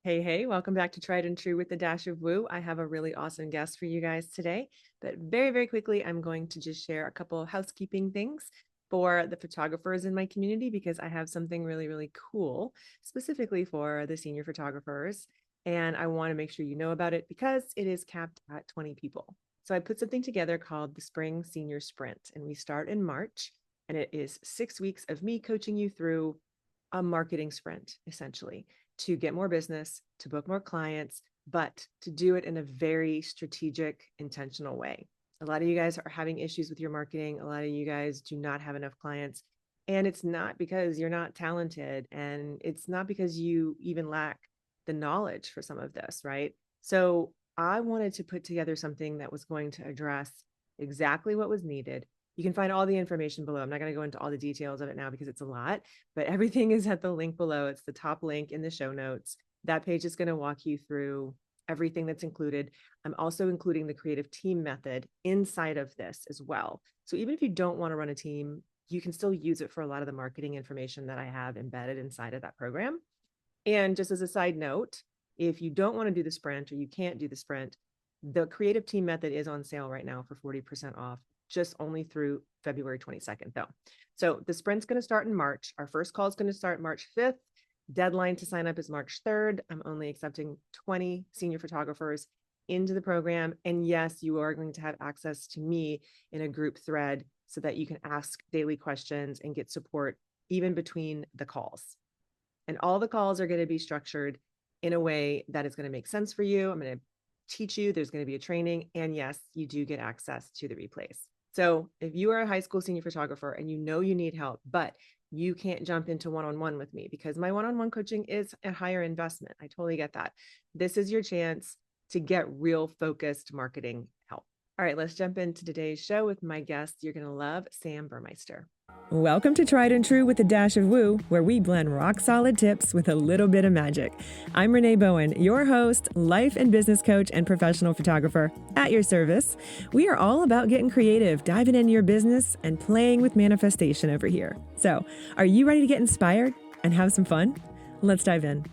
Hey, hey, welcome back to Tried and True with the Dash of Woo. I have a really awesome guest for you guys today. But very, very quickly, I'm going to just share a couple of housekeeping things for the photographers in my community because I have something really, really cool specifically for the senior photographers. And I want to make sure you know about it because it is capped at 20 people. So I put something together called the Spring Senior Sprint, and we start in March. And it is 6 weeks of me coaching you through a marketing sprint, essentially to get more business, to book more clients, but to do it in a very strategic, intentional way. A lot of you guys are having issues with your marketing. A lot of you guys do not have enough clients. And it's not because you're not talented, and it's not because you even lack the knowledge for some of this, right? So I wanted to put together something that was going to address exactly what was needed. You can find all the information below. I'm not going to go into all the details of it now because it's a lot, but everything is at the link below. It's the top link in the show notes. That page is going to walk you through everything that's included. I'm also including the creative team method inside of this as well. So even if you don't want to run a team, you can still use it for a lot of the marketing information that I have embedded inside of that program. And just as a side note, if you don't want to do the sprint or you can't do the sprint, the creative team method is on sale right now for 40% off, just only through February 22nd, though. So the sprint's going to start in March. Our first call is going to start March 5th. Deadline to sign up is March 3rd. I'm only accepting 20 senior photographers into the program. And yes, you are going to have access to me in a group thread so that you can ask daily questions and get support even between the calls. And all the calls are going to be structured in a way that is going to make sense for you. I'm going to teach you, there's going to be a training, and yes, you do get access to the replays. So if you are a high school senior photographer and you know you need help, but you can't jump into one-on-one with me because my one-on-one coaching is a higher investment. I totally get that. This is your chance to get real focused marketing help. All right, let's jump into today's show with my guest. You're going to love Sam Burmeister. Welcome to Tried and True with a Dash of Woo, where we blend rock solid tips with a little bit of magic. I'm Renee Bowen, your host, life and business coach, and professional photographer at your service. We are all about getting creative, diving into your business, and playing with manifestation over here. So, are you ready to get inspired and have some fun? Let's dive in.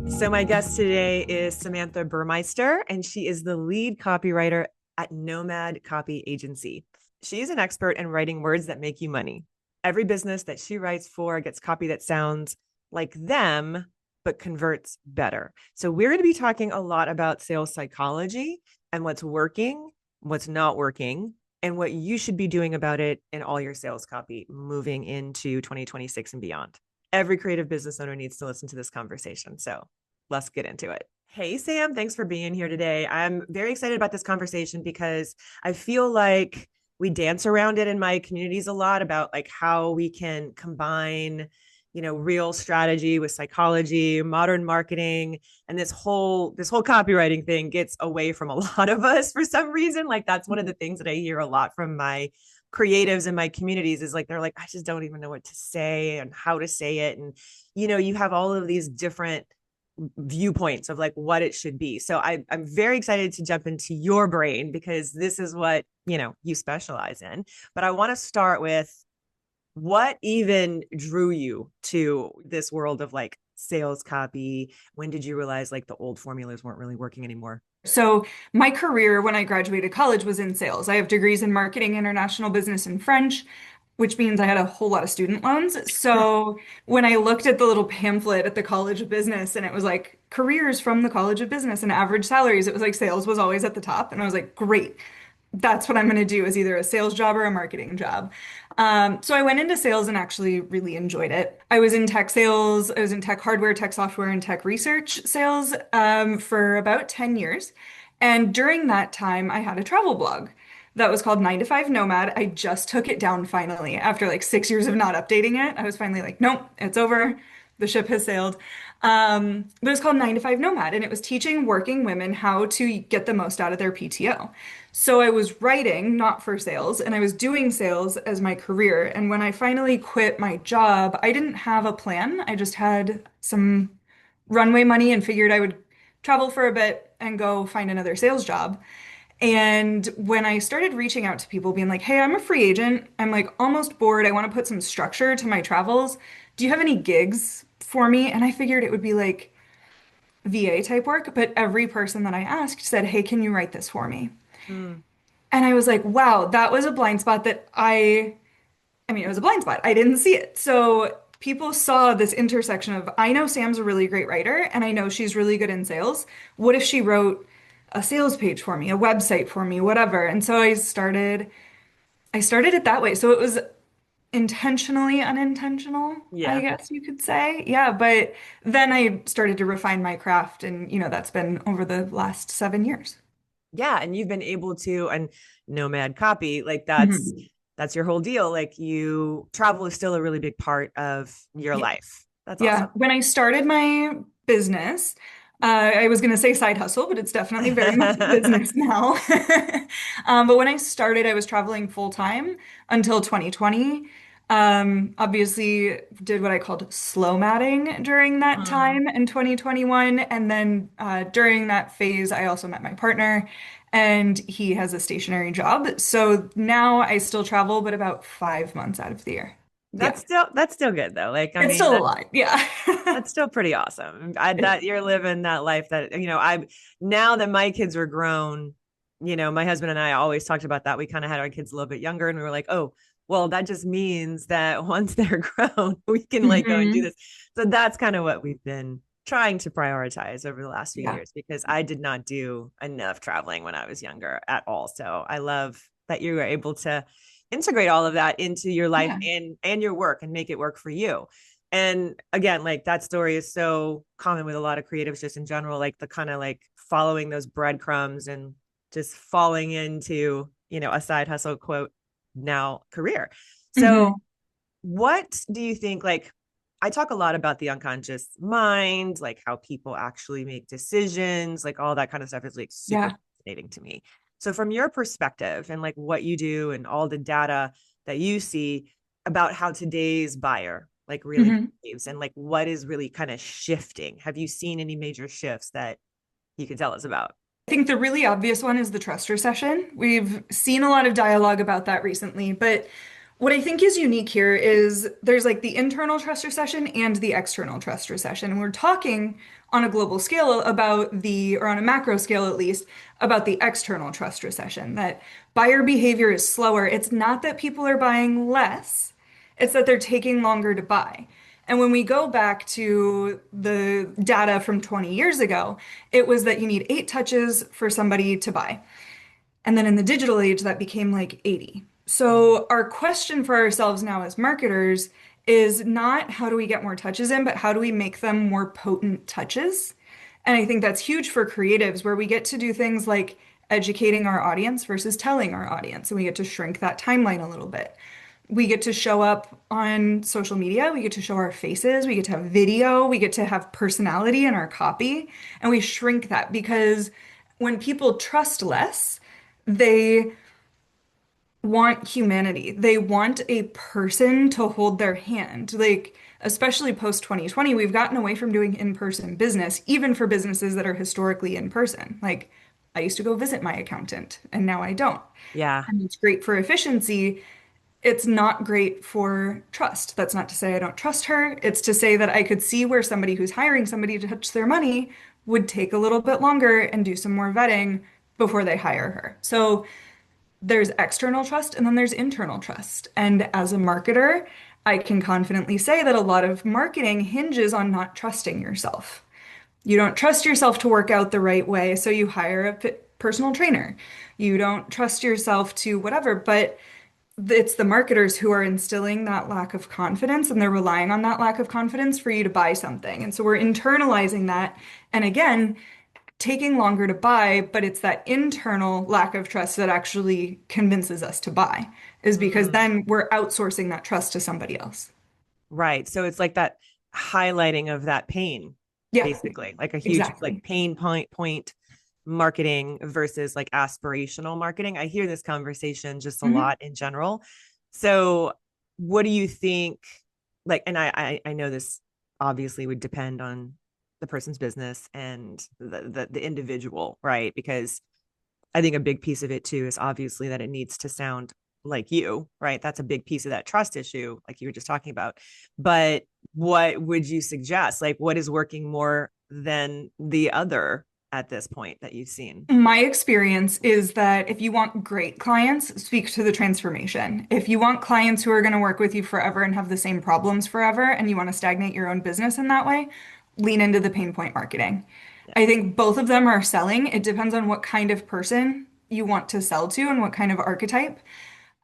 So my guest today is Samantha Burmeister, and she is the lead copywriter at Nomad Copy Agency. She's an expert in writing words that make you money. Every business that she writes for gets copy that sounds like them, but converts better. So we're going to be talking a lot about sales psychology and what's working, what's not working, and what you should be doing about it in all your sales copy moving into 2026 and beyond. Every creative business owner needs to listen to this conversation. So let's get into it. Hey, Sam, thanks for being here today. I'm very excited about this conversation because I feel like we dance around it in my communities a lot about like how we can combine, real strategy with psychology, modern marketing, and this whole copywriting thing gets away from a lot of us for some reason. Like that's one of the things that I hear a lot from my creatives in my communities is like they're like, I just don't even know what to say and how to say it. And you have all of these different viewpoints of like what it should be. So I'm very excited to jump into your brain because this is what, you specialize in. But I want to start with what even drew you to this world of like sales copy? When did you realize like the old formulas weren't really working anymore? So my career when I graduated college was in sales. I have degrees in marketing, international business, and French, which means I had a whole lot of student loans. So when I looked at the little pamphlet at the College of Business and it was like careers from the College of Business and average salaries, it was like sales was always at the top. And I was like, great, that's what I'm going to do is either a sales job or a marketing job. So I went into sales and actually really enjoyed it. I was in tech sales, I was in tech hardware, tech software, and tech research sales for about 10 years. And during that time, I had a travel blog that was called 9 to 5 Nomad. I just took it down finally after like 6 years of not updating it. I was finally like, nope, it's over. The ship has sailed. But it was called 9 to 5 Nomad, and it was teaching working women how to get the most out of their PTO. So I was writing, not for sales, and I was doing sales as my career. And when I finally quit my job, I didn't have a plan. I just had some runway money and figured I would travel for a bit and go find another sales job. And when I started reaching out to people, being like, hey, I'm a free agent. I'm like almost bored. I want to put some structure to my travels. Do you have any gigs for me. And I figured it would be like VA type work, but every person that I asked said, "Hey, can you write this for me?" Mm. And I was like, wow, that was a blind spot that I mean, it was a blind spot. I didn't see it. So people saw this intersection of, I know Sam's a really great writer and I know she's really good in sales. What if she wrote a sales page for me, a website for me, whatever? And so I started it that way. So it was intentionally unintentional, I Yeah. guess you could say. Yeah, but then I started to refine my craft and that's been over the last 7 years. Yeah. And you've been able to, and Nomad copy, like Mhm. that's your whole deal. Like you travel is still a really big part of your life. That's Yeah, awesome. when I started my business, I was going to say side hustle, but it's definitely very much a business now. But when I started, I was traveling full time until 2020. Obviously, did what I called slow matting during that Mm. time in 2021. And then during that phase, I also met my partner, and he has a stationary job. So now I still travel, but about 5 months out of the year. Yeah, That's still good though. Like, I it's mean, still a lot. Yeah. that's still pretty awesome. That you're living that life that, I now that my kids were grown, my husband and I always talked about that. We kind of had our kids a little bit younger and we were like, oh, well, that just means that once they're grown, we can like go and do hmm this. So that's kind of what we've been trying to prioritize over the last few Yeah. years because I did not do enough traveling when I was younger at all. So I love that you were able to integrate all of that into your life Yeah. and your work and make it work for you. And again, like that story is so common with a lot of creatives just in general, like the kind of like following those breadcrumbs and just falling into, a side hustle quote now career. So hmm what do you think, like, I talk a lot about the unconscious mind, like how people actually make decisions, like all that kind of stuff is like super Yeah. fascinating to me. So from your perspective and like what you do and all the data that you see about how today's buyer like really hmm behaves and like what is really kind of shifting, have you seen any major shifts that you can tell us about? I think the really obvious one is the trust recession. We've seen a lot of dialogue about that recently, but what I think is unique here is there's like the internal trust recession and the external trust recession. And we're talking on a global scale about or on a macro scale at least, about the external trust recession, that buyer behavior is slower. It's not that people are buying less, it's that they're taking longer to buy. And when we go back to the data from 20 years ago, it was that you need 8 touches for somebody to buy. And then in the digital age, that became like 80. Mm. So our question for ourselves now as marketers is not how do we get more touches in, but how do we make them more potent touches? And I think that's huge for creatives where we get to do things like educating our audience versus telling our audience. And we get to shrink that timeline a little bit. We get to show up on social media. We get to show our faces. We get to have video. We get to have personality in our copy. And we shrink that because when people trust less, they want humanity. They want a person to hold their hand. Like, especially post 2020, we've gotten away from doing in-person business, even for businesses that are historically in person. Like, I used to go visit my accountant, and now I don't. Yeah. And it's great for efficiency. It's not great for trust. That's not to say I don't trust her. It's to say that I could see where somebody who's hiring somebody to touch their money would take a little bit longer and do some more vetting before they hire her. So there's external trust and then there's internal trust. And as a marketer, I can confidently say that a lot of marketing hinges on not trusting yourself. You don't trust yourself to work out the right way, so you hire a personal trainer. You don't trust yourself to whatever, but it's the marketers who are instilling that lack of confidence and they're relying on that lack of confidence for you to buy something. And so we're internalizing that. And again, taking longer to buy, but it's that internal lack of trust that actually convinces us to buy, is because Mm. then we're outsourcing that trust to somebody else. Right. So it's like that highlighting of that pain, Yeah, basically, like a huge like exactly. pain point marketing versus like aspirational marketing. I hear this conversation just a hmm lot in general. So what do you think? Like, and I know this obviously would depend on the person's business and the individual, right? Because I think a big piece of it too is obviously that it needs to sound like you, right? That's a big piece of that trust issue, like you were just talking about. But what would you suggest? Like, what is working more than the other at this point that you've seen? My experience is that if you want great clients, speak to the transformation. If you want clients who are going to work with you forever and have the same problems forever, and you want to stagnate your own business in that way, lean into the pain point marketing. Yeah. I think both of them are selling. It depends on what kind of person you want to sell to and what kind of archetype.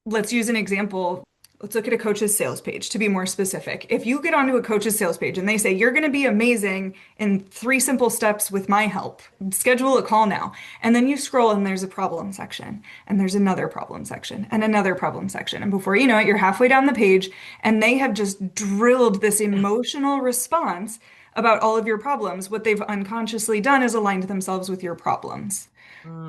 Let's use an example. Let's look at a coach's sales page to be more specific. If you get onto a coach's sales page and they say, you're going to be amazing in 3 simple steps with my help, schedule a call now. And then you scroll and there's a problem section, and there's another problem section, and another problem section. And before you know it, you're halfway down the page and they have just drilled this emotional response about all of your problems. What they've unconsciously done is aligned themselves with your problems.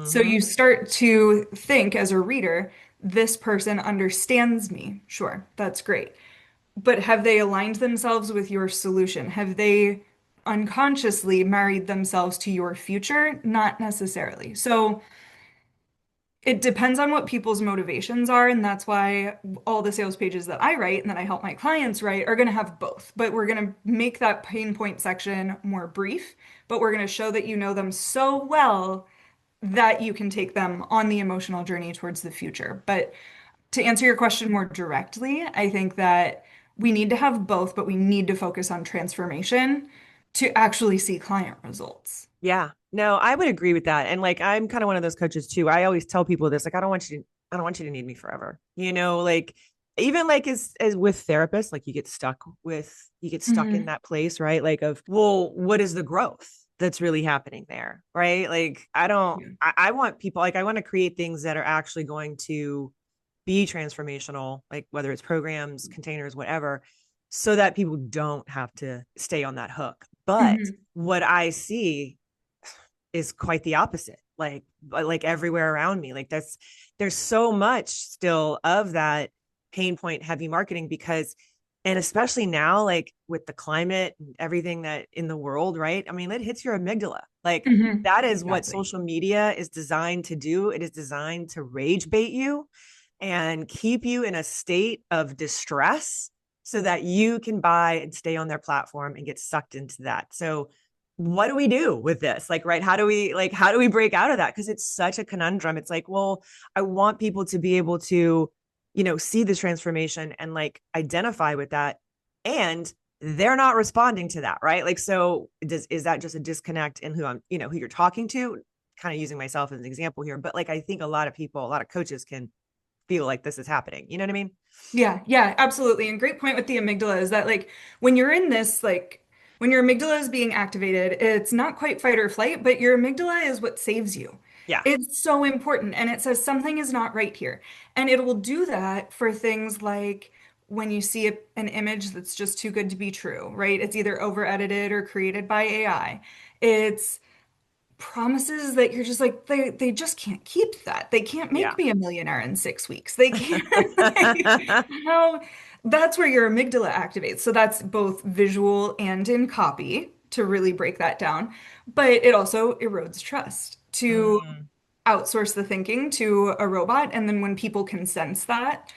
So you Mm-hmm. start to think as a reader, this person understands me. Sure, that's great. But have they aligned themselves with your solution? Have they unconsciously married themselves to your future? Not necessarily. So it depends on what people's motivations are. And that's why all the sales pages that I write and that I help my clients write are going to have both. But we're going to make that pain point section more brief, but we're going to show that you know them so well that you can take them on the emotional journey towards the future. But to answer your question more directly, I think that we need to have both, but we need to focus on transformation to actually see client results. Yeah. No, I would agree with that. And like I'm kind of one of those coaches too. I always tell people this, like, I don't want you to need me forever. Like even like as with therapists, like you get stuck in Hmm. that place, right? Like of, well, what is the growth that's really happening there? Right. Like Yeah. I want people, like I want to create things that are actually going to be transformational, like whether it's programs, containers, whatever, so that people don't have to stay on that hook. But Hmm. what I see is quite the opposite. Like everywhere around me, like there's so much still of that pain point heavy marketing because, and especially now, like with the climate and everything that in the world, right? I mean, it hits your amygdala. Like Hmm. that is what Exactly. social media is designed to do. It is designed to rage bait you and keep you in a state of distress so that you can buy and stay on their platform and get sucked into that. So what do we do with this? Like, right? How do we break out of that? Because it's such a conundrum. It's like, well, I want people to be able to, see this transformation and like identify with that. And they're not responding to that, right? Like, so is that just a disconnect in who you're talking to? Kind of using myself as an example here, but like I think a lot of people, a lot of coaches can feel like this is happening. You know what I mean? Yeah, yeah, absolutely. And great point with the amygdala is that like when you're in this when your amygdala is being activated, it's not quite fight or flight, but your amygdala is what saves you. Yeah. It's so important and it says something is not right here. And it will do that for things like when you see an image that's just too good to be true, right? It's either over edited or created by AI. It's promises that you're just like they just can't keep that. They can't make Yeah. me a millionaire in 6 weeks. They can't like, how that's where your amygdala activates. So that's both visual and in copy to really break that down. But it also erodes trust to Mm, outsource the thinking to a robot. And then when people can sense that,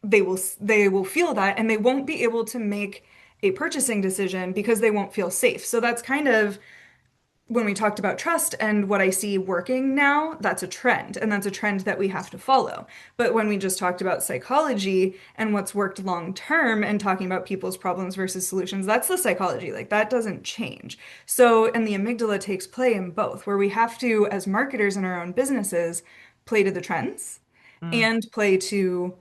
they will feel that and they won't be able to make a purchasing decision because they won't feel safe. So that's kind of when we talked about trust and what I see working now, that's a trend, and that's a trend that we have to follow. But when we just talked about psychology and what's worked long term and talking about people's problems versus solutions, that's the psychology. Like that doesn't change. So, and the amygdala takes play in both, where we have to, as marketers in our own businesses, play to the trends mm, and play to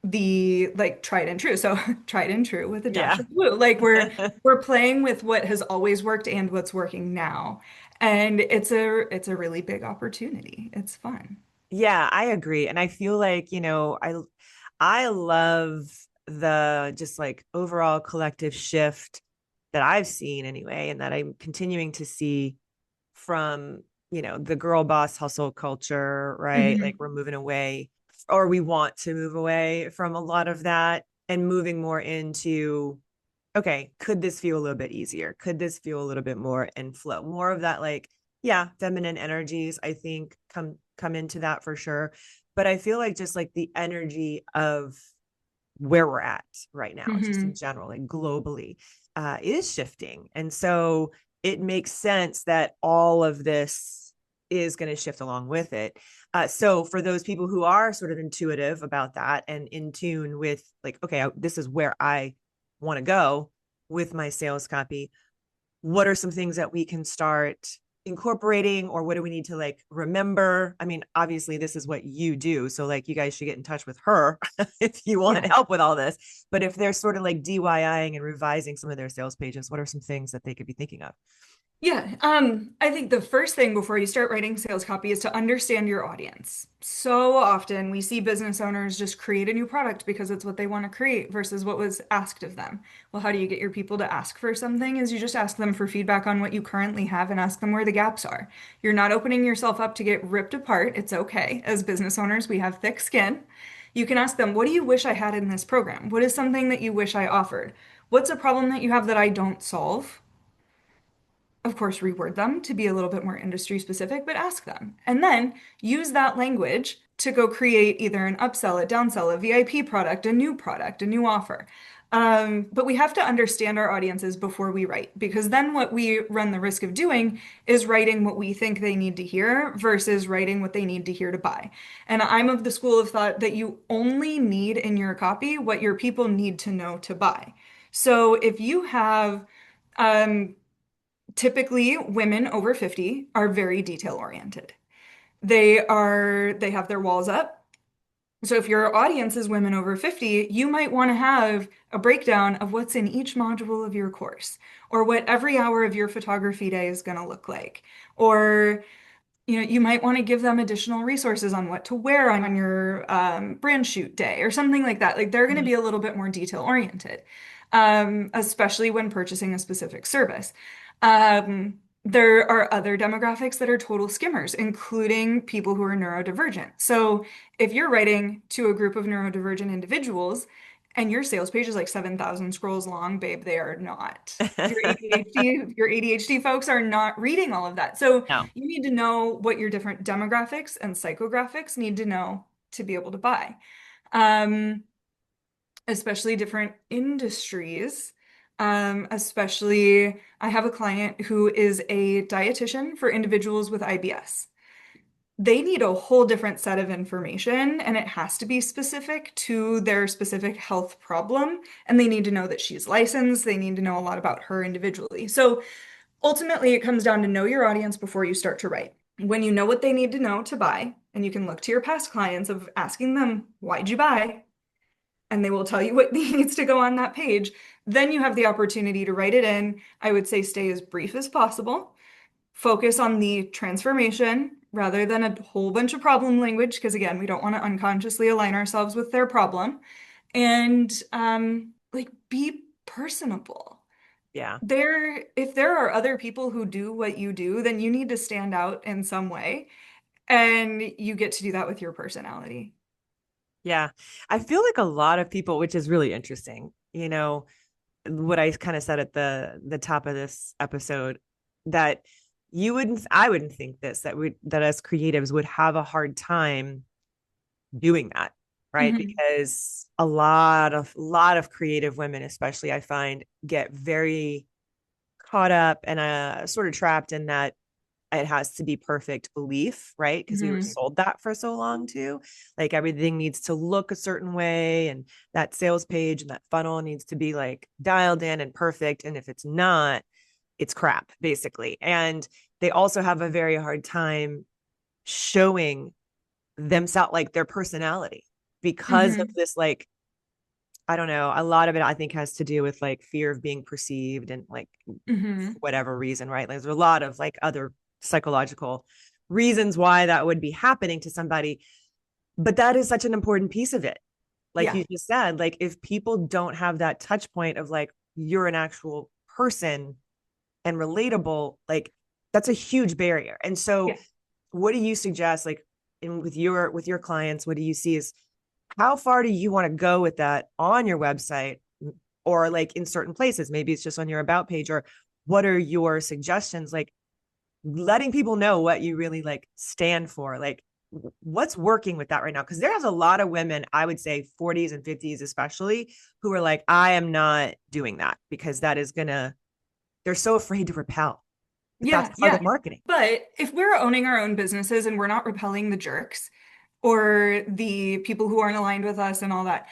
the like tried and true. So tried and true with a dash yeah. of blue. Like we're playing with what has always worked and what's working now. And it's a really big opportunity. It's fun. Yeah, I agree. And I feel like, I love the just like overall collective shift that I've seen anyway, and that I'm continuing to see from, the girl boss hustle culture, right? Like Hmm. we're moving away, or we want to move away from a lot of that and moving more into, okay, could this feel a little bit easier? Could this feel a little bit more in flow? More of that, like, yeah, feminine energies, I think come into that for sure. but I feel like just like the energy of where we're at right now, just in Hmm. general, like globally, is shifting. And so it makes sense that all of this is going to shift along with it. So for those people who are sort of intuitive about that and in tune with like, okay, this is where I want to go with my sales copy, what are some things that we can start incorporating, or what do we need to like remember? I mean, obviously this is what you do, so like you guys should get in touch with her if you want Yeah. help with all this. But if they're sort of like DIYing and revising some of their sales pages, what are some things that they could be thinking of? Yeah, I think the first thing before you start writing sales copy is to understand your audience. So often we see business owners just create a new product because it's what they want to create versus what was asked of them. Well, how do you get your people to ask for something? Is you just ask them for feedback on what you currently have and ask them where the gaps are. You're not opening yourself up to get ripped apart. It's okay. As business owners, we have thick skin. You can ask them, what do you wish I had in this program? What is something that you wish I offered? What's a problem that you have that I don't solve? Of course, reword them to be a little bit more industry specific, but ask them. And then use that language to go create either an upsell, a downsell, a VIP product, a new offer. But we have to understand our audiences before we write, because then what we run the risk of doing is writing what we think they need to hear versus writing what they need to hear to buy. And I'm of the school of thought that you only need in your copy what your people need to know to buy. So if you have um, typically women over 50 are very detail oriented. They have their walls up. So if your audience is women over 50, you might want to have a breakdown of what's in each module of your course or what every hour of your photography day is going to look like. Or you might want to give them additional resources on what to wear on your brand shoot day or something like that. Like they're going to be a little bit more detail oriented, especially when purchasing a specific service. There are other demographics that are total skimmers, including people who are neurodivergent. So if you're writing to a group of neurodivergent individuals and your sales page is like 7,000 scrolls long, babe, they are not. Your ADHD folks are not reading all of that. So No. you need to know what your different demographics and psychographics need to know to be able to buy. Um, Especially different industries. Especially, I have a client who is a dietitian for individuals with IBS. They need a whole different set of information, and it has to be specific to their specific health problem. And they need to know that she's licensed. They need to know a lot about her individually. So ultimately, it comes down to know your audience before you start to write. When you know what they need to know to buy, and you can look to your past clients of asking them, why'd you buy? And they will tell you what needs to go on that page. Then you have the opportunity to write it in. I would say stay as brief as possible. Focus on the transformation rather than a whole bunch of problem language, because again, we don't want to unconsciously align ourselves with their problem. And like be personable. Yeah. If there are other people who do what you do, then you need to stand out in some way. And you get to do that with your personality. Yeah. I feel like a lot of people, which is really interesting, what I kind of said at the top of this episode, that I wouldn't think that as creatives would have a hard time doing that, right? Hmm. Because a lot of creative women, especially, I find, get very caught up and sort of trapped in that it has to be perfect belief, right? Because we were Hmm. sold that for so long too. Like everything needs to look a certain way, and that sales page and that funnel needs to be like dialed in and perfect. And if it's not, it's crap, basically. And they also have a very hard time showing themselves, like their personality, because of Hmm. this, like, I don't know, a lot of it I think has to do with like fear of being perceived and like Hmm. whatever reason, right? Like, there's a lot of like other psychological reasons why that would be happening to somebody, but that is such an important piece of it. Like Yeah. you just said, like if people don't have that touch point of like you're an actual person and relatable, like that's a huge barrier. And so Yeah. what do you suggest, like with your clients, what do you see is how far do you want to go with that on your website, or like in certain places? Maybe it's just on your about page, or what are your suggestions, like letting people know what you really like stand for, like what's working with that right now? Because there's a lot of women, I would say 40s and 50s especially, who are like, I am not doing that because that is gonna, they're so afraid to repel. But that's Yeah, part yeah. of marketing. But if we're owning our own businesses and we're not repelling the jerks or the people who aren't aligned with us and all that,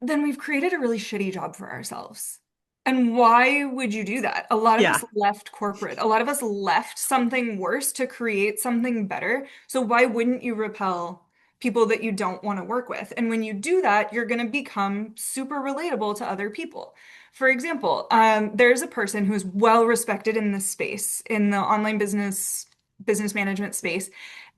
then we've created a really shitty job for ourselves. And why would you do that? A lot of Yeah. us left corporate. A lot of us left something worse to create something better. So why wouldn't you repel people that you don't want to work with? And when you do that, you're going to become super relatable to other people. For example, there's a person who's well respected in this space, in the online business management space,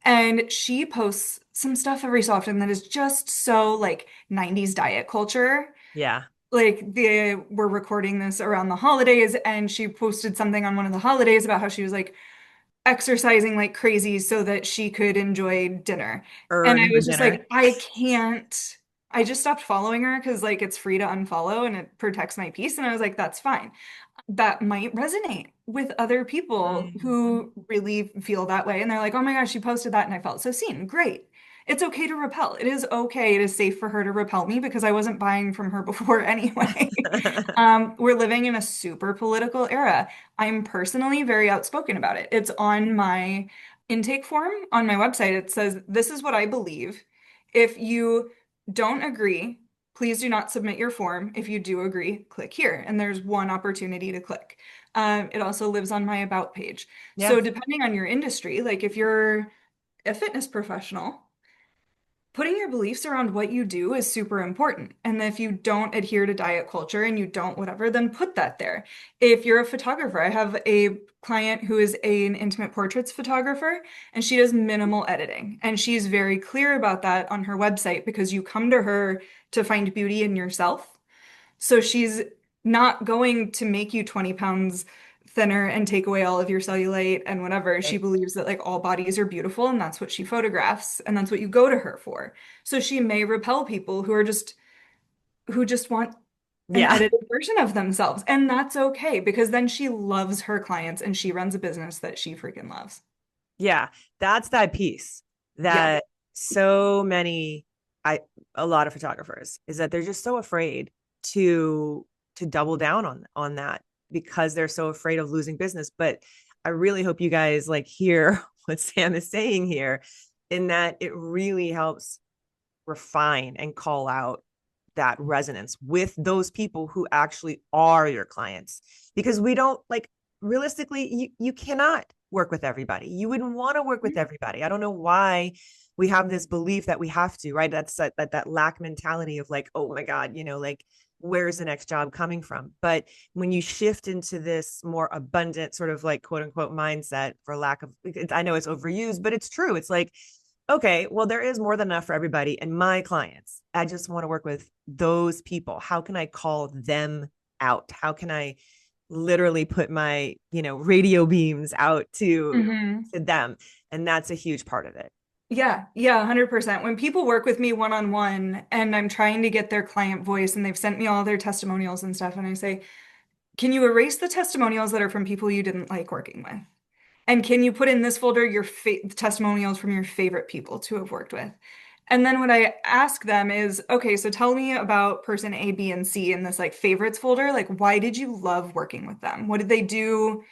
and she posts some stuff every so often that is just so like 90s diet culture. Yeah. Like we're recording this around the holidays, and she posted something on one of the holidays about how she was like exercising like crazy so that she could enjoy dinner. And I Earn her was just dinner. like, I can't. I just stopped following her because like it's free to unfollow and it protects my peace. And I was like, that's fine. That might resonate with other people Mm. who really feel that way. And they're like, oh my gosh, she posted that and I felt so seen. Great. It's okay to repel. It is okay. It is safe for her to repel me because I wasn't buying from her before anyway. We're living in a super political era. I'm personally very outspoken about it. It's on my intake form on my website. It says, this is what I believe. If you don't agree, please do not submit your form. If you do agree, click here. And there's one opportunity to click. It also lives on my about page. Yeah. So depending on your industry, like if you're a fitness professional, putting your beliefs around what you do is super important. And if you don't adhere to diet culture and you don't whatever, then put that there. If you're a photographer, I have a client who is an intimate portraits photographer, and she does minimal editing. And she's very clear about that on her website because you come to her to find beauty in yourself. So she's not going to make you 20 pounds thinner and take away all of your cellulite and whatever. She Right. believes that like all bodies are beautiful and that's what she photographs and that's what you go to her for. So she may repel people who just want an Yeah. edited version of themselves. And that's okay because then she loves her clients and she runs a business that she freaking loves. Yeah. That's that piece Yeah. that so many, I, a lot of photographers is that they're just so afraid to, to double down on that because they're so afraid of losing business. But I really hope you guys like hear what Sam is saying here in that it really helps refine and call out that resonance with those people who actually are your clients because we don't like realistically you cannot work with everybody. You wouldn't want to work with everybody. I don't know why we have this belief that we have to, right? That's that lack mentality of like, oh my god, like where's the next job coming from? But when you shift into this more abundant sort of like quote unquote mindset, for lack of, I know it's overused, but it's true. It's like, okay, well, there is more than enough for everybody. And my clients, I just want to work with those people. How can I call them out? How can I literally put my, radio beams out Hmm. to them? And that's a huge part of it. Yeah, yeah, 100%. When people work with me one-on-one and I'm trying to get their client voice and they've sent me all their testimonials and stuff, and I say, can you erase the testimonials that are from people you didn't like working with? And can you put in this folder your testimonials from your favorite people to have worked with? And then what I ask them is, okay, so tell me about person A, B, and C in this like favorites folder. Like, why did you love working with them? What did they do?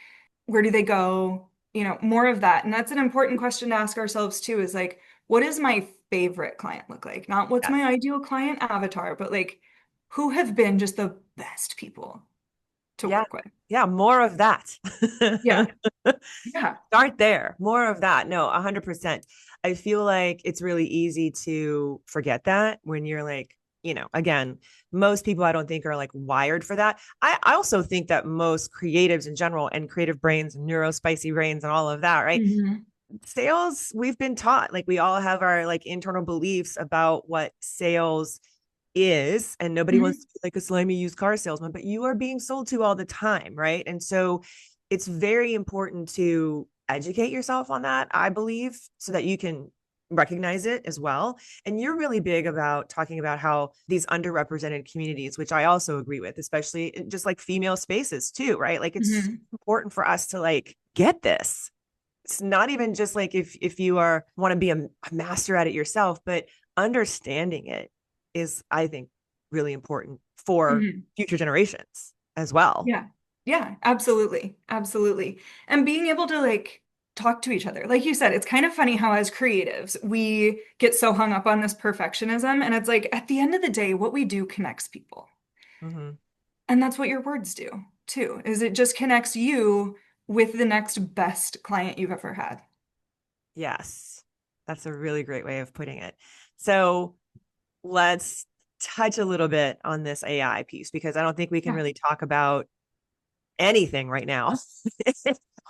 Where do they go? More of that. And that's an important question to ask ourselves too, is like, what does my favorite client look like? Not what's my Yes. ideal client avatar, but like, who have been just the best people to Yeah. work with? Yeah. More of that. Yeah. Yeah. Start there. More of that. No, 100%. I feel like it's really easy to forget that when you're like, again, most people I don't think are like wired for that. I also think that most creatives in general and creative brains, neurospicy brains, and all of that, right? Hmm. Sales, we've been taught, like we all have our like internal beliefs about what sales is, and nobody wants Hmm. to be like a slimy used car salesman, but you are being sold to all the time, right? And so it's very important to educate yourself on that, I believe, so that you can recognize it as well. And you're really big about talking about how these underrepresented communities, which I also agree with, especially just like female spaces too, right? Like it's Hmm. important for us to like get this. it's not even just like if you are want to be a master at it yourself, but understanding it is, I think, really important for Mhm. future generations as well. Yeah. Yeah, absolutely. Absolutely. And being able to like talk to each other. Like you said, it's kind of funny how as creatives, we get so hung up on this perfectionism. And it's like at the end of the day, what we do connects people. Mm-hmm. And that's what your words do too, is it just connects you with the next best client you've ever had. Yes, that's a really great way of putting it. So let's touch a little bit on this AI piece because I don't think we can Yeah. really talk about anything right now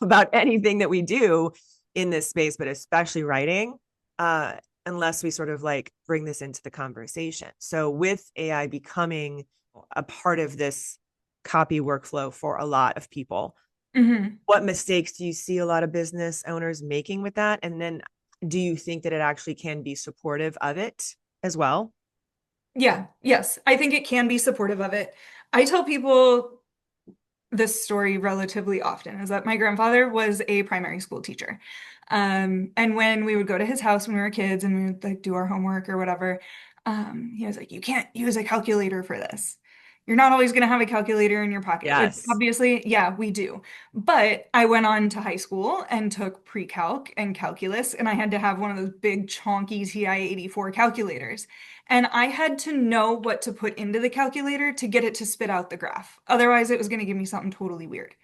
about anything that we do in this space, but especially writing, uh, unless we sort of like bring this into the conversation. So, with AI becoming a part of this copy workflow for a lot of people, Hmm. what mistakes do you see a lot of business owners making with that? And then do you think that it actually can be supportive of it as well? Yeah. Yes. I think it can be supportive of it. I tell people this story relatively often is that my grandfather was a primary school teacher. And when we would go to his house when we were kids and we would like do our homework or whatever, he was like, you can't use a calculator for this. You're not always going to have a calculator in your pocket, which Yes. obviously, yeah, we do. But I went on to high school and took pre-calc and calculus, and I had to have one of those big chonky TI-84 calculators. And I had to know what to put into the calculator to get it to spit out the graph. Otherwise, it was going to give me something totally weird,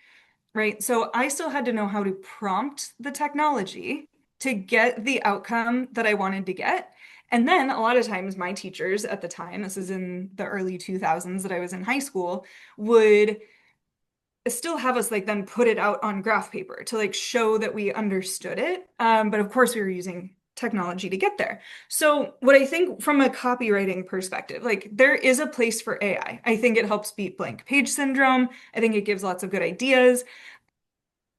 right? So I still had to know how to prompt the technology to get the outcome that I wanted to get. And then a lot of times, my teachers at the time, this is in the early 2000s that I was in high school, would still have us like then put it out on graph paper to like show that we understood it. But of course, we were using technology to get there. So, what I think from a copywriting perspective, like there is a place for AI. I think it helps beat blank page syndrome. I think it gives lots of good ideas.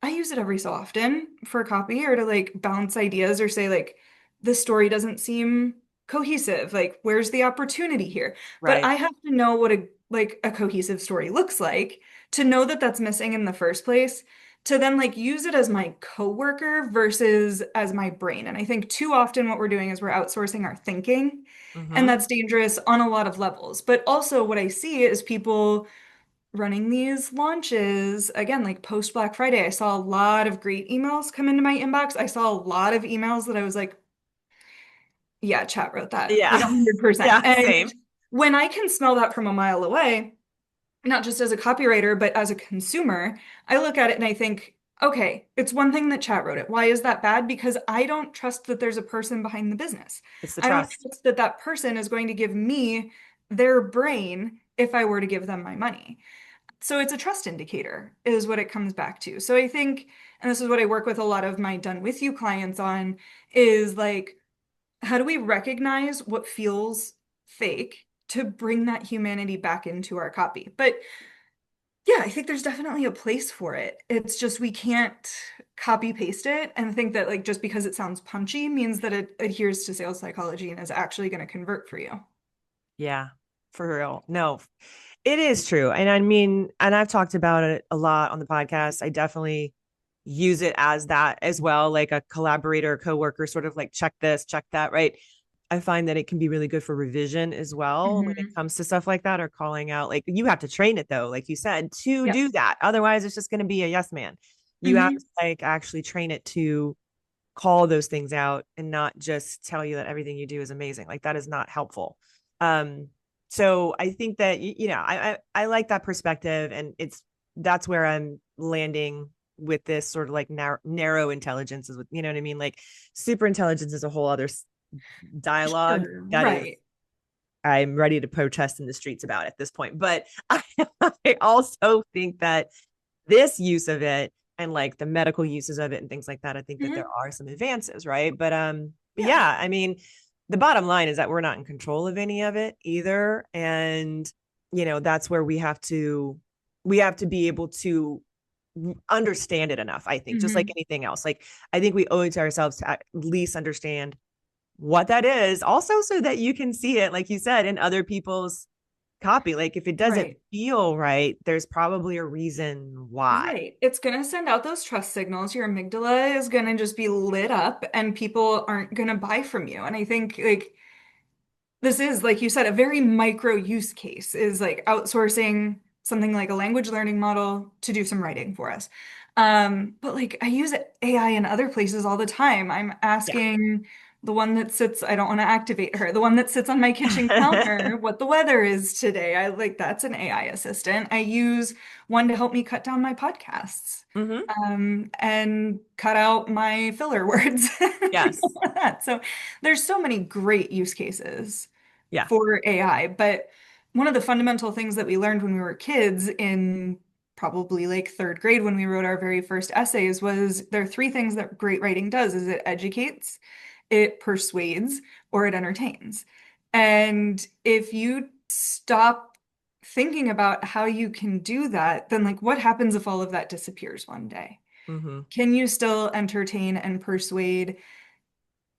I use it every so often for copy or to like bounce ideas or say like the story doesn't seem cohesive. Like where's the opportunity here? But Right. I have to know what a cohesive story looks like to know that that's missing in the first place to then like use it as my coworker versus as my brain. And I think too often what we're doing is we're outsourcing our thinking and Mm-hmm. that's dangerous on a lot of levels. But also what I see is people running these launches again, like post Black Friday. I saw a lot of great emails come into my inbox. I saw a lot of emails that I was like, yeah, chat wrote that like Yeah. 100%. Yeah. And Same. when I can smell that from a mile away, not just as a copywriter, but as a consumer, I look at it and I think, okay, it's one thing that chat wrote it. Why is that bad? Because I don't trust that there's a person behind the business. It's the I don't trust. trust that that person is going to give me their brain if I were to give them my money. So it's a trust indicator, is what it comes back to. So I think, and this is what I work with a lot of my done with you clients on, is like, how do we recognize what feels fake to bring that humanity back into our copy? But yeah, I think there's definitely a place for it. It's just we can't copy paste it and think that like just because it sounds punchy means that it adheres to sales psychology and is actually going to convert for you. Yeah, for real. No, it is true. And I mean, and I've talked about it a lot on the podcast. I definitely use it as that as well, like a collaborator, coworker, sort of like check this, check that, right? I find that it can be really good for revision as well when it Hmm. comes to stuff like that or calling out. Like you have to train it though, like you said, to Yep. do that. Otherwise, it's just going to be a yes man. You have to Hmm. like actually train it to call those things out and not just tell you that everything you do is amazing. Like that is not helpful. Um, so I think that I like that perspective, and that's where I'm landing with this sort of like narrow intelligence is what you know what I mean. Like super intelligence is a whole other dialogue Sure. that is Right. I'm ready to protest in the streets about at this point. But I also think that this use of it and like the medical uses of it and things like that, I think that there Hmm. are some advances, right? But Yeah. yeah, I mean, the bottom line is that we're not in control of any of it either. And, that's where we have to be able to understand it enough, I think, just like Hmm. anything else. Like, I think we owe it to ourselves to at least understand what that is, also so that you can see it, like you said, in other people's copy. Like if it doesn't Right. feel right, there's probably a reason why. Right. It's going to send out those trust signals. Your amygdala is going to just be lit up and people aren't going to buy from you. And I think like this is, like you said, a very micro use case is like outsourcing something like a language learning model to do some writing for us. But like I use AI in other places all the time. I'm Yeah. asking the one that sits, I don't want to activate her, the one that sits on my kitchen counter, what the weather is today. I like that's an AI assistant. I use one to help me cut down my podcasts. Hmm. And cut out my filler words. Yes. Like that. So there's so many great use cases Yeah. for AI. But one of the fundamental things that we learned when we were kids in probably like third grade when we wrote our very first essays was there are three things that great writing does is it educates, it persuades, or it entertains. And if you stop thinking about how you can do that, then like what happens if all of that disappears one day? Hmm. Can you still entertain and persuade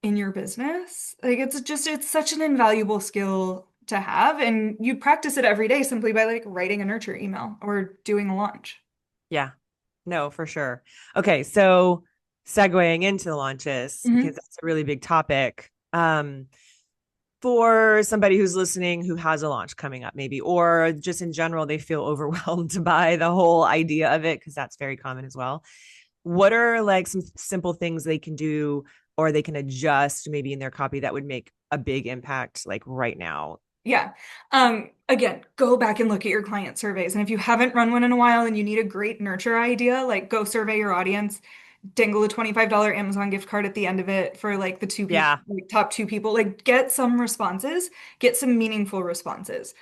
in your business? Like it's such an invaluable skill to have, and you practice it every day simply by like writing a nurture email or doing a launch. Yeah. No, for sure. Okay, so segueing into the launches because Hmm. that's a really big topic. For somebody who's listening who has a launch coming up, maybe, or just in general, they feel overwhelmed by the whole idea of it because that's very common as well. What are like some simple things they can do or they can adjust maybe in their copy that would make a big impact like right now? Yeah. Again, go back and look at your client surveys. And if you haven't run one in a while and you need a great nurture idea, like go survey your audience, dangle a $25 Amazon gift card at the end of it for like the two people, Yeah. like top two people, like get some responses, get some meaningful responses.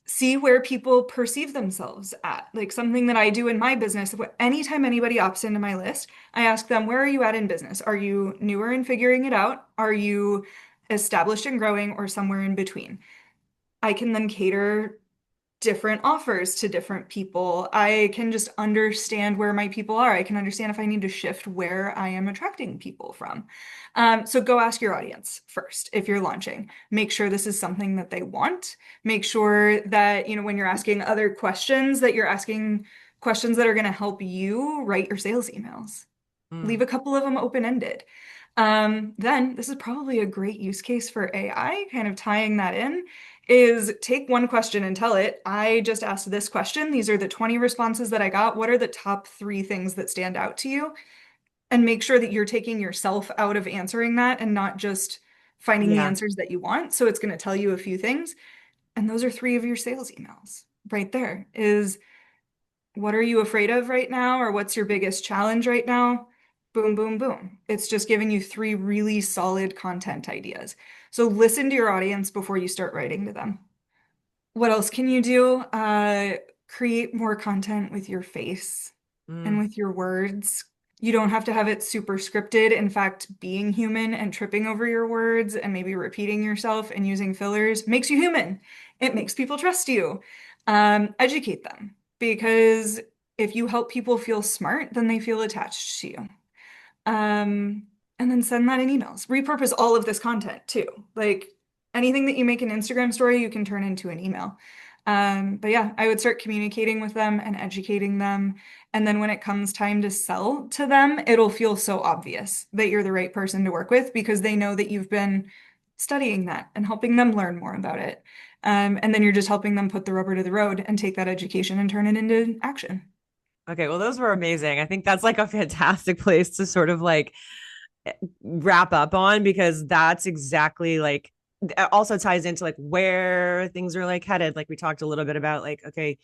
See where people perceive themselves at. Like something that I do in my business, anytime anybody opts into my list, I ask them, where are you at in business? Are you newer and figuring it out? Are you established and growing or somewhere in between? I can then cater different offers to different people. I can just understand where my people are. I can understand if I need to shift where I am attracting people from. So go ask your audience first if you're launching. Make sure this is something that they want. Make sure that, when you're asking other questions, that you're asking questions that are going to help you write your sales emails. Leave Mm, a couple of them open-ended. Then this is probably a great use case for AI, kind of tying that in, is take one question and tell it, I just asked this question. These are the 20 responses that I got. What are the top three things that stand out to you? And make sure that you're taking yourself out of answering that and not just finding the yeah. answers that you want. So it's going to tell you a few things. And those are three of your sales emails right there is what are you afraid of right now? Or what's your biggest challenge right now? Boom, boom, boom. It's just giving you three really solid content ideas. So listen to your audience before you start writing to them. What else can you do? Create more content with your face and Mm, with your words. You don't have to have it super scripted. In fact, being human and tripping over your words and maybe repeating yourself and using fillers makes you human. It makes people trust you. Educate them because if you help people feel smart, then they feel attached to you. Um, and then send that in emails. Repurpose all of this content too. Like anything that you make an Instagram story, you can turn into an email. But yeah, I would start communicating with them and educating them. And then when it comes time to sell to them, it'll feel so obvious that you're the right person to work with because they know that you've been studying that and helping them learn more about it. And then you're just helping them put the rubber to the road and take that education and turn it into action. okay, well, those were amazing. I think that's like a fantastic place to sort of like wrap up on because that's exactly like it also ties into like where things are like headed. Like we talked a little bit about like, okay,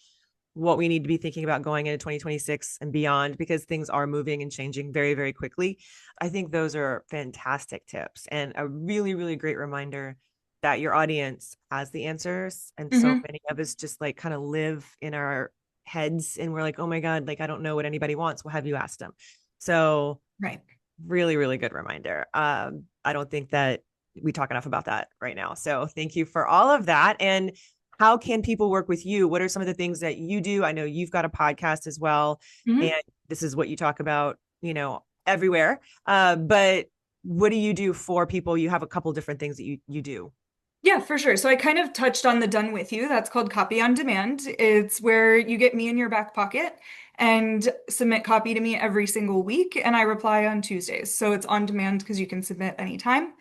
what we need to be thinking about going into 2026 and beyond because things are moving and changing very, very quickly. I think those are fantastic tips and a really, really great reminder that your audience has the answers. And so Hmm. many of us just like kind of live in our heads and we're like, oh my God, like I don't know what anybody wants. Well, have you asked them? So Right. really, really good reminder. I don't think that we talk enough about that right now. So thank you for all of that. And how can people work with you? What are some of the things that you do? I know you've got a podcast as well, Hmm. and this is what you talk about, everywhere. But what do you do for people? You have a couple different things that you do. Yeah, for sure. So I kind of touched on the done with you. That's called copy on demand. It's where you get me in your back pocket and submit copy to me every single week, and I reply on Tuesdays. So it's on demand because you can submit anytime,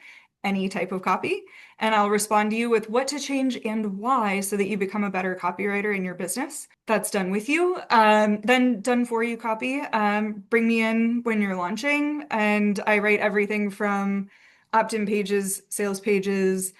any type of copy, and I'll respond to you with what to change and why so that you become a better copywriter in your business. That's done with you. Then done for you copy. Bring me in when you're launching, and I write everything from opt-in pages, sales pages,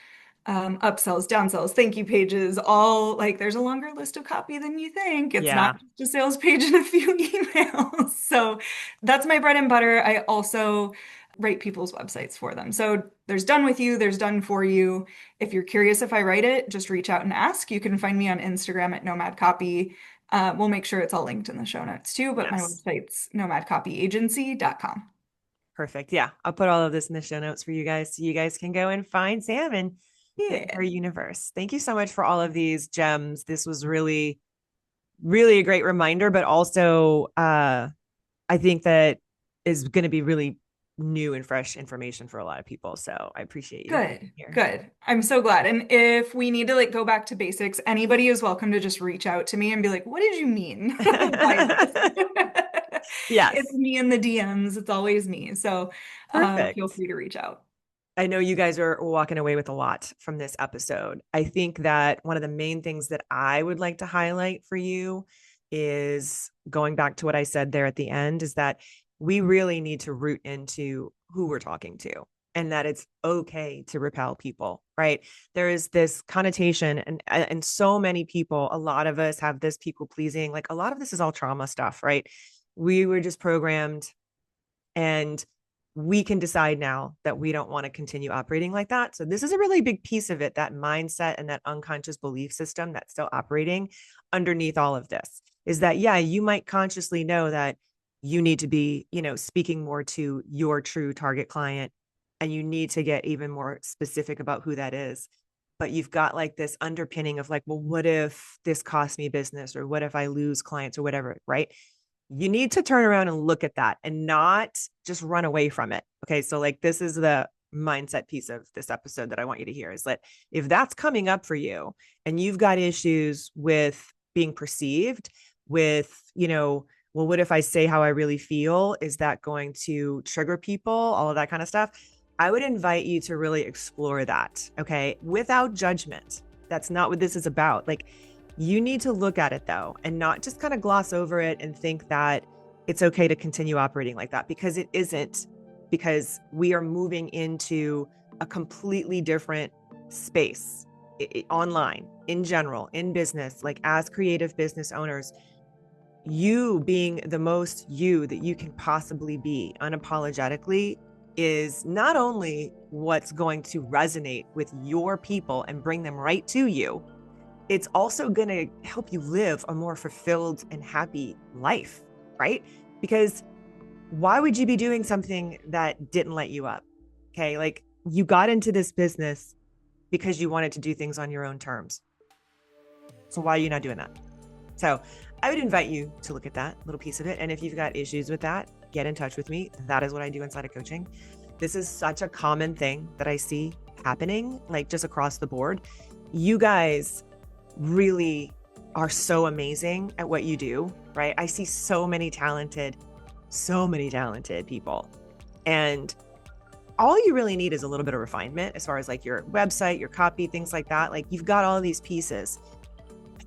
upsells, downsells, thank you pages, all like there's a longer list of copy than you think. It's Yeah. not just a sales page and a few emails. So that's my bread and butter. I also write people's websites for them. So there's done with you, there's done for you. If you're curious if I write it, just reach out and ask. You can find me on Instagram at Nomad Copy. We'll make sure it's all linked in the show notes too, but my Yes. website's nomadcopyagency.com. Perfect. Yeah. I'll put all of this in the show notes for you guys so you guys can go and find Sam and get in her Yeah. universe. Thank you so much for all of these gems. This was really, really a great reminder, but also I think that is going to be really new and fresh information for a lot of people. So I appreciate you Good, being here. good. I'm so glad. And if we need to like go back to basics, anybody is welcome to just reach out to me and be like, what did you mean by this? It's Yes. me in the DMs. It's always me. So feel Perfect. free to reach out. I know you guys are walking away with a lot from this episode. I think that one of the main things that I would like to highlight for you is going back to what I said there at the end is that we really need to root into who we're talking to and that it's okay to repel people, right? There is this connotation and so many people, a lot of us have this people pleasing, like a lot of this is all trauma stuff, right? We were just programmed and we can decide now that we don't want to continue operating like that. So this is a really big piece of it, that mindset and that unconscious belief system that's still operating underneath all of this is that, yeah, you might consciously know that you need to be, speaking more to your true target client and you need to get even more specific about who that is. But you've got like this underpinning of like, well, what if this costs me business or what if I lose clients or whatever, right? You need to turn around and look at that and not just run away from it. Okay. So, like, this is the mindset piece of this episode that I want you to hear is that if that's coming up for you and you've got issues with being perceived, with, well, what if I say how I really feel? Is that going to trigger people? All of that kind of stuff. I would invite you to really explore that. Okay. Without judgment. That's not what this is about. Like, you need to look at it though, and not just kind of gloss over it and think that it's okay to continue operating like that, because it isn't, because we are moving into a completely different space online, in general, in business, like as creative business owners, you being the most you that you can possibly be unapologetically is not only what's going to resonate with your people and bring them right to you, it's also going to help you live a more fulfilled and happy life, right? Because why would you be doing something that didn't light you up? Okay. Like, you got into this business because you wanted to do things on your own terms. So why are you not doing that? So I would invite you to look at that little piece of it. And if you've got issues with that, get in touch with me. That is what I do inside of coaching. This is such a common thing that I see happening, like just across the board. You guys really are so amazing at what you do, right? I see so many talented people. And all you really need is a little bit of refinement as far as like your website, your copy, things like that. Like, you've got all these pieces.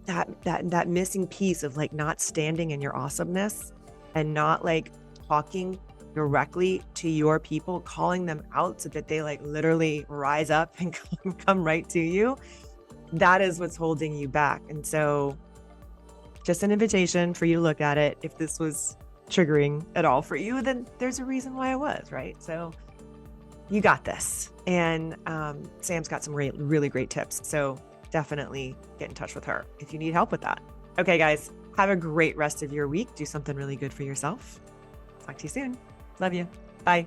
That missing piece of like not standing in your awesomeness and not like talking directly to your people, calling them out so that they like literally rise up and come right to you. That is what's holding you back. And so just an invitation for you to look at it. If this was triggering at all for you, then there's a reason why it was, right? So you got this. And Sam's got some really great tips. So definitely get in touch with her if you need help with that. Okay, guys, have a great rest of your week. Do something really good for yourself. Talk to you soon. Love you. Bye.